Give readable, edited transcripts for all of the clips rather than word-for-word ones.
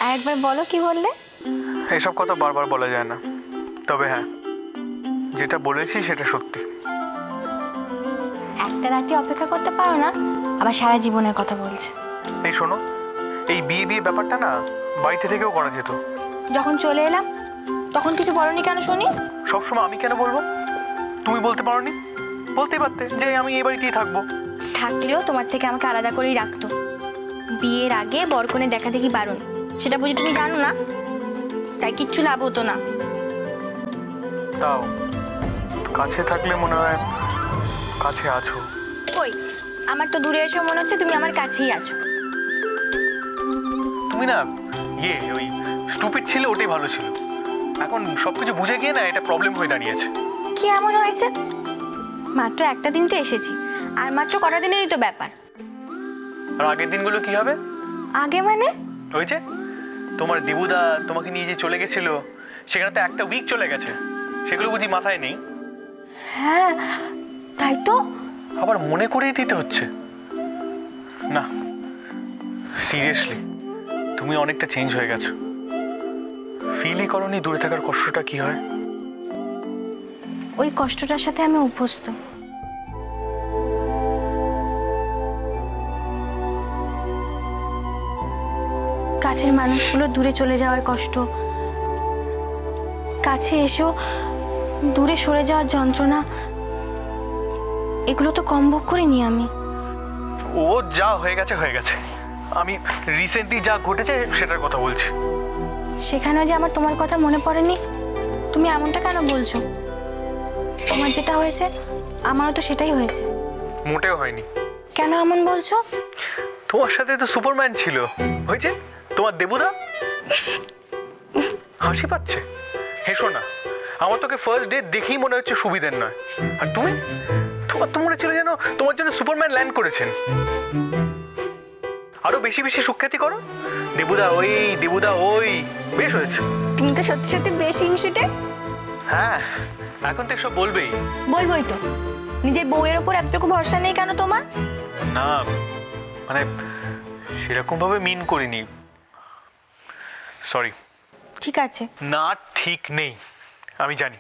আরেকবার বলো, কি বললে? এইসব কথা বারবার বলা যায় না, তবে হ্যাঁ, যেটা বলেছি সেটা সত্যি। একটা রাতে অপেক্ষা করতে পারো না, আবার সারা জীবনের কথা বলছে। এই শোনো, এই বিয়ে বিয়ে ব্যাপারটা না বাড়িতে থেকেও করা যেত। যখন চলে এলাম তখন কিছু বলনি কেন শুনি? সবসময় আমি কেন বলবো? তুমি বলতে পারোনি? বলতেই পারতে যে আমি এই বাড়িতেই থাকবো। থাকলেও তোমার থেকে আমাকে আলাদা করেই রাখতো। বিয়ের আগে বরকনে দেখা দেখি বারণ, সেটা বুঝি তুমি জানো না? তাই কিচ্ছু লাভ হতো না। তাও কাছে থাকলে মনে হয় কাছে আছো। কই, আমার তো দূরে এসে মনে হচ্ছে তুমি আমার কাছেই আছো। তুমি না ওই স্টুপিড ছিল, ওটাই ভালো ছিল। এখন সবকিছু বুঝে গিয়ে না এটা প্রবলেম হয়ে দাঁড়িয়েছে। কি এমন হয়েছে? মাত্র একটা দিন তো এসেছি, আর মাত্র কটা দিনেরই তো ব্যাপার। আর আগের দিনগুলো কি হবে? আগে মানে? ওই যে তোমার দেবুদা তোমাকে নিয়ে যে চলে গেছিল, সেখানে তো একটা উইক চলে গেছে, সেগুলো বুঝি মাথায় নেই? হ্যাঁ তাই তো। আবার মনে করিয়ে দিতে হচ্ছে। না সিরিয়াসলি, তুমি অনেকটা চেঞ্জ হয়ে গেছো। ফিলই করনি দূরে থাকার কষ্টটা কি হয়? ওই কষ্টটার সাথে আমি অভ্যস্ত। কাছের মানুষগুলো দূরে চলে যাওয়ার কষ্ট, কাছে এসেও দূরে সরে যাওয়ার যন্ত্রণা, এগুলো তো কম ভোগ করিনি আমি। ও যা হয়ে গেছে হয়ে গেছে, আমি রিসেন্টলি যা ঘটেছে সেটার কথা বলছি। সেখানেও যে আমার তোমার কথা মনে পড়েনি, তুমি এমনটা কেন বলছো? তোমার যেটা হয়েছে আমারও তো সেটাই হয়েছে। মোটেও হয়নি। কেন এমন বলছো? তোমার সাথে তো সুপারম্যান ছিল, হয়েছে তোমার দেবুদা। হাসি পাচ্ছে? হেসো না, আমার তোকে ফার্স্ট ডে দেখেই মনে হচ্ছে সুবিধের নয়। আর তুমি, তোমার তো মনে হচ্ছিল যেন তোমার জন্য সুপারম্যান ল্যান্ড করেছেন। আরো বেশি বেশি সুখ্যাতি করো, দেবুদা ওই দেবুদা ওই, বেশ হয়েছে। তুমি তো সত্যি সত্যি বেশ হিংসুটে। হ্যাঁ, এখন তো এসব বলবেই। বলবোই তো। নিজের বউয়ের ওপর এতটুকু ভরসা নেই কেন তোমার? না মানে সেরকম ভাবে মিন করিনি, সরি। ঠিক আছে। না ঠিক নেই আমি জানি,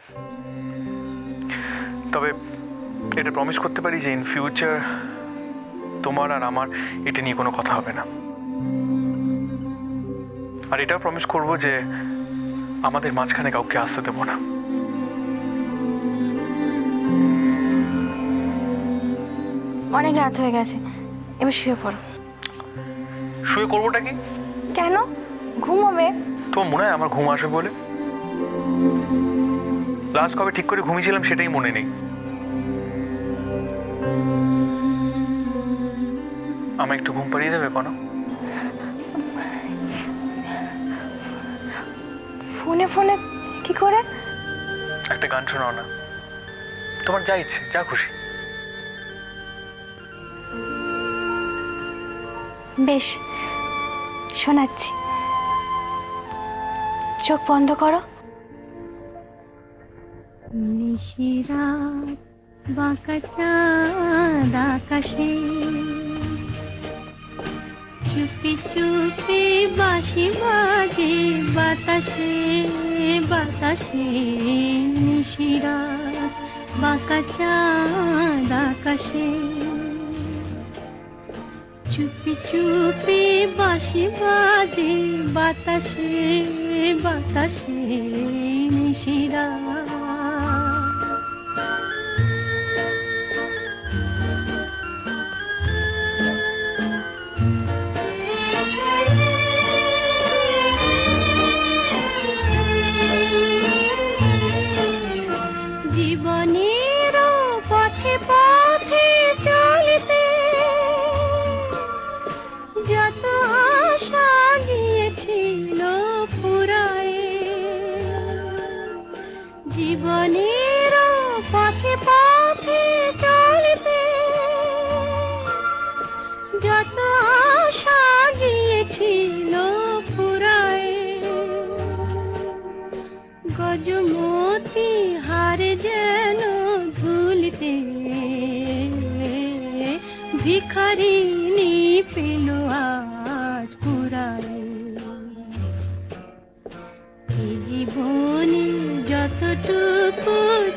তবে এটা প্রমিস করতে পারি যে ইন ফিউচার তোমার আর আমার এটা নিয়ে কোনো কথা হবে না। আর এটাও প্রমিস করব যে আমাদের মাঝখানে কাউকে আসতে দেবো না। অনেক রাত হয়ে গেছে, এবার শুয়ে পড়ো। শুয়ে করবোটা কি? কেন? ঘুমোবে। তোমার মনে হয় আমার ঘুম আসবে বলে? লাস্ট কবে ঠিক করে ঘুমিয়েছিলাম সেটাই মনে নেই। আমায় একটু ঘুম পাড়িয়ে দেবে কোনো? ফোনে ফোনে কি করে? একটা গান শোনাও না, তোমার যা ইচ্ছে, যা খুশি। বেশ, শোনাচ্ছি। চোখ বন্ধ করো। নিশিরাত বাঁকা চাঁদ আকাশে, চুপি চুপি বাঁশি বাজে বাতাসে বাতাসে। নিশিরাত বাঁকা চাঁদ আকাশে, চুপি চুপি বাঁশি বাজে বাতাসে বাতাসে। নিশিরাত জীবনের পথে পথে চলতে যত আশা গিয়েছিল ফুরায়ে। জীবনের পথে পথে চলতে যত আশা গিয়েছিল ফুরায়ে। গজমতি হারে যেন ধুলিতে ভিখারিনী পেল আজ পুরায়ে। জীবনে যতটুকু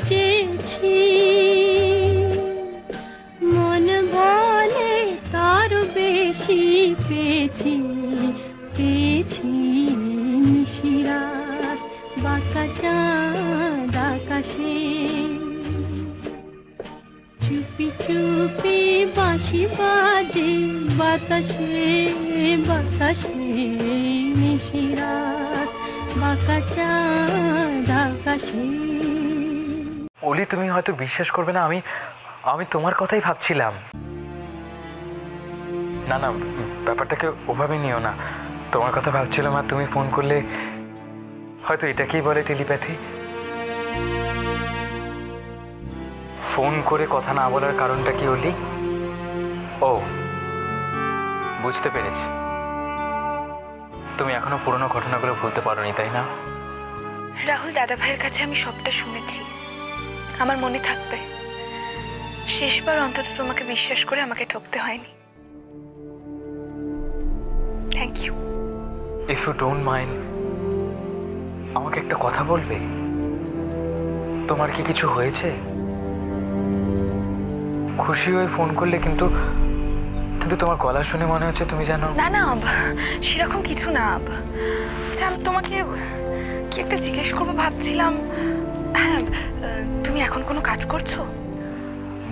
চেয়েছি মন বলে তার বেশি পেয়েছি পেয়েছি নিশিরাত বাঁকা চাঁদ আকাশে চুপি চুপি বাঁশি বাজে বাতাসে বাতাসে নিশিরাত বাঁকা চাঁদ আকাশে। অলি, তুমি হয়তো বিশ্বাস করবে না, আমি আমি তোমার কথাই ভাবছিলাম। না না, ব্যাপারটাকে ওভাবে নিও না। তোমার কথা ভাবছিলাম আর তুমি ফোন করলে, হয়তো এটাকেই বলে টেলিপ্যাথি। ফোন করে কথা না বলার কারণটা কি অলি? ও, বুঝতে পেরেছি, তুমি এখনো পুরনো ঘটনাগুলো ভুলতে পারোনি, তাই না? রাহুল দাদা ভাইয়ের কাছে আমি সবটা শুনেছি, আমার মনে থাকবে। শেষবার অন্তত তোমাকে বিশ্বাস করে আমাকে ঠকতে হয়নি। Thank you. If you don't mind, আমাকে একটা কথা বলবে? তোমার কি কিছু হয়েছে? খুশি হয়ে ফোন করলে, কিন্তু কিন্তু তোমার গলা শুনে মনে হচ্ছে তুমি জানো। না না, সেরকম কিছু না। আচ্ছা, আমি তোমাকে কি একটা জিজ্ঞেস করবো ভাবছিলাম। হ্যাঁ, তুমি এখন কোনো কাজ করছো?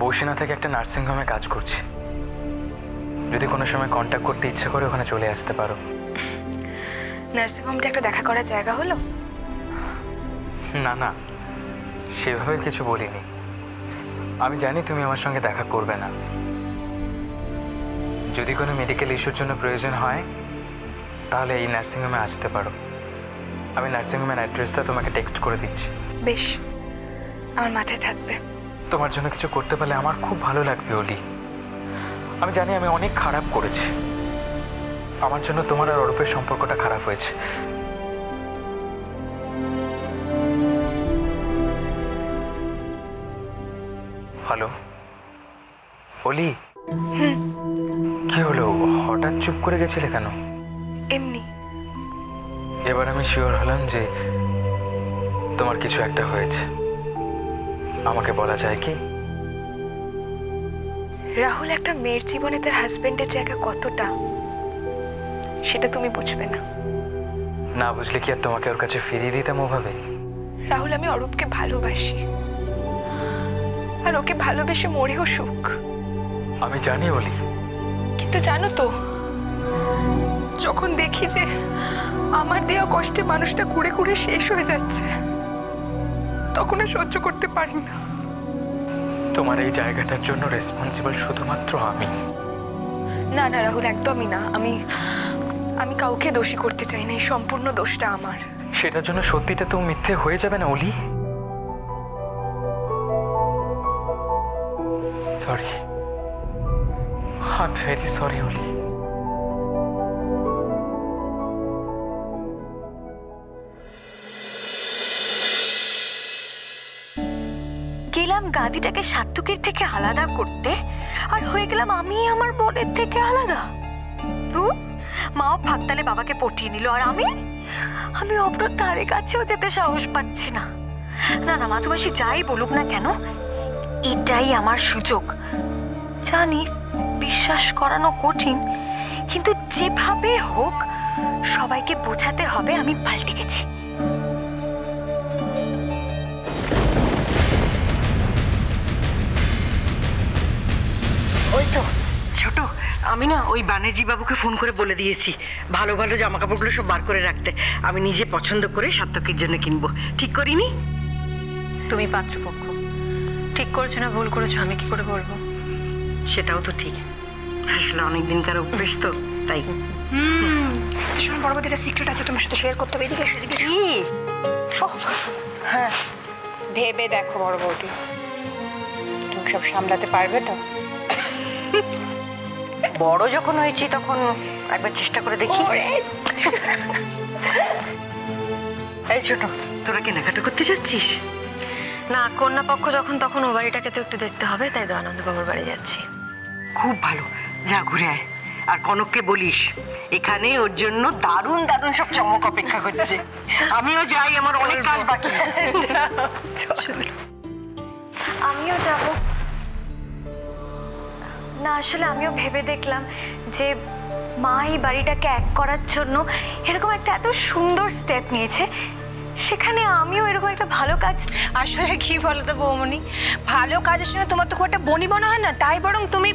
বসিনা থেকে একটা নার্সিংহোমে কাজ করছি। যদি কোনো সময় কন্ট্যাক্ট করতে ইচ্ছে করে ওখানে চলে আসতে পারো। নার্সিংহোমটা একটা দেখা করার জায়গা হলো? না না, সেভাবে কিছু বলিনি। আমি জানি তুমি আমার সঙ্গে দেখা করবে না। যদি কোনো মেডিকেল ইস্যুর জন্য প্রয়োজন হয় তাহলে এই নার্সিংহোমে আসতে পারো। আমি নার্সিংহোমের অ্যাড্রেসটা তোমাকে টেক্সট করে দিচ্ছি। বেশ, আমার মাথায় থাকবে। তোমার জন্য কিছু করতে পারলে আমার খুব ভালো লাগবে অলি। আমি জানি আমি অনেক খারাপ করেছি। আমার জন্য তোমার আর অরূপের সম্পর্কটা খারাপ হয়েছে। হ্যালো অলি, কি হলো? হঠাৎ চুপ করে গেছিলে কেন? এমনি। এবার আমি শিওর হলাম যে তোমার কিছু একটা হয়েছে। আমাকে বলা যায় কি? রাহুল একটা মেয়ের জীবনে তার হাজবেন্ডের জায়গা কতটা, সেটা তুমি বুঝবে না। না বুঝলে কি আর তোমাকে ওর কাছে ফিরিয়ে দিতাম ওভাবে? রাহুল, আমি অরূপকে ভালোবাসি, আর ওকে ভালোবেসে মরেও সুখ। আমি জানি অলি, কিন্তু জানো তো, যখন দেখি যে আমার দেওয়া কষ্টে মানুষটা কুড়ে কুড়ে শেষ হয়ে যাচ্ছে, তখন আর সহ্য করতে পারি না। তোমার এই জায়গাটার জন্য রেসপন্সিবল শুধুমাত্র আমি। না না রাহুল, একদমই না। আমি আমি কাউকে দোষী করতে চাই না, এই সম্পূর্ণ দোষটা আমার। সেটার জন্য সত্যিটা তো মিথ্যে হয়ে যাবে না অলি? Sorry, I am very sorry অলি। গেলাম গাদিটাকে সাত্তুকের থেকে আলাদা করতে, আর হয়ে গেলাম আমি আমার বোনের থেকে আলাদা। মাও ফাঁকতালে বাবাকে পটিয়ে নিল, আর আমি অপর তারে কাছেও যেতে সাহস পাচ্ছি না। না না, মাতুমাসি যাই বলুক না কেন, এটাই আমার সুযোগ। জানি বিশ্বাস করানো কঠিন, কিন্তু যেভাবে হোক সবাইকে বোঝাতে হবে আমি পাল্টে গেছি। ওই তো ছোট, আমি না ওই বানেজি বাবুকে ফোন করে বলে দিয়েছি ভালো ভালো জামা কাপড়গুলো সব বার করে রাখতে। আমি নিজে পছন্দ করে সার্থকের জন্য কিনবো। ঠিক করিনি? তুমি পাত্রপক্ষ, ঠিক করেছো না ভুল করেছো আমি কি করে বলবো? সেটাও তো ঠিক, আসলে অনেকদিনকার অভ্যেস তো, তাই। শোনো, পরবর্তী একটা সিক্রেট আছে, তোমার সাথে শেয়ার করতে হবে। এদিকে সেদিকে কি? হ্যাঁ, ভেবে দেখো বড় বৌদি, তুমি সব সামলাতে পারবে তো? বড় যখন হয়েছি তখন একবার চেষ্টা করে দেখি। এই ছোট, তোরা কেনাকাটা করতে যাচ্ছিস? না, কন্যা পক্ষ যখন তখন ও বাড়িটাকে তো একটু দেখতে হবে, তাই দয়ানন্দ বাবুর বাড়ি যাচ্ছি। খুব ভালো, যা ঘুরে আয়। আর কনককে বলিস এখানে ওর জন্য দারুণ দারুণ সব চমক অপেক্ষা করছে। আমিও যাই, আমার অনেক কাজ বাকি। আমিও যাব না, আসলে আমিও ভেবে দেখলাম যে মা এই বাড়িটাকে এক করার জন্য এরকম একটা এত সুন্দর স্টেপ নিয়েছে, সেখানে আমিও এরকম একটা ভালো কাজ। আসলে কি বলতো বৌমনি, ভালো কাজের সঙ্গে তোমার তো খুব একটা বনি মনে হয় না, তাই বরং তুমি